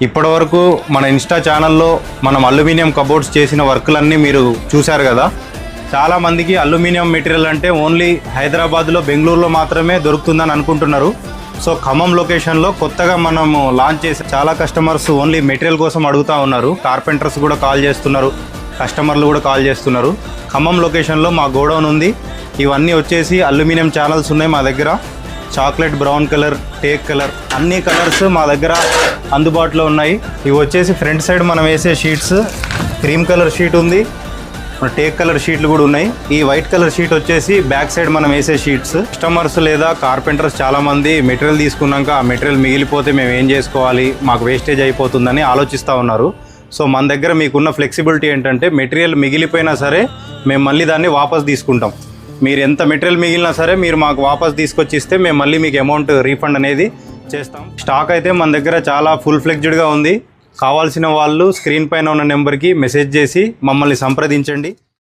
ఇప్పటివరకు మన ఇన్స్టా ఛానల్లో మనం అల్యూమినియం కబోర్డ్స్ చేసిన వర్కులన్నీ మీరు చూశారు కదా. చాలామందికి అల్యూమినియం మెటీరియల్ అంటే ఓన్లీ హైదరాబాద్లో, బెంగళూరులో మాత్రమే దొరుకుతుందని అనుకుంటున్నారు. సో ఖమ్మం లొకేషన్లో కొత్తగా మనము లాంచ్ చేసి చాలా కస్టమర్స్ ఓన్లీ మెటీరియల్ కోసం అడుగుతూ ఉన్నారు. కార్పెంటర్స్ కూడా కాల్ చేస్తున్నారు, కస్టమర్లు కూడా కాల్ చేస్తున్నారు. ఖమ్మం లొకేషన్లో మా గోడౌన్ ఉంది. ఇవన్నీ వచ్చేసి అల్యూమినియం ఛానల్స్ ఉన్నాయి మా దగ్గర. Chocolate brown colour, take colour, అన్ని కలర్స్ మా దగ్గర అందుబాటులో ఉన్నాయి. ఇవి వచ్చేసి ఫ్రంట్ సైడ్ మనం వేసే షీట్స్, క్రీమ్ కలర్ షీట్ ఉంది, టేక్ కలర్ షీట్లు కూడా ఉన్నాయి. ఈ వైట్ కలర్ షీట్ వచ్చేసి బ్యాక్ సైడ్ మనం వేసే షీట్స్. కస్టమర్స్ లేదా కార్పెంటర్స్ చాలామంది మెటీరియల్ తీసుకున్నాక ఆ మెటీరియల్ మిగిలిపోతే మేము ఏం చేసుకోవాలి, మాకు వేస్టేజ్ అయిపోతుందని ఆలోచిస్తూ ఉన్నారు. సో మన దగ్గర మీకున్న ఫ్లెక్సిబిలిటీ ఏంటంటే మెటీరియల్ మిగిలిపోయినా సరే మేము మళ్ళీ దాన్ని వాపస్ తీసుకుంటాం. మీరు ఎంత మెటీరియల్ మిగిలినా సరే మీరు మాకు వాపస్ తీసుకొచ్చి ఇస్తే మేము మళ్ళీ మీకు అమౌంట్ రీఫండ్ అనేది చేస్తాం. స్టాక్ అయితే మన దగ్గర చాలా ఫుల్ ఫ్లెక్జ్డ్గా ఉంది. కావాల్సిన వాళ్ళు స్క్రీన్ పైన ఉన్న నెంబర్కి మెసేజ్ చేసి మమ్మల్ని సంప్రదించండి.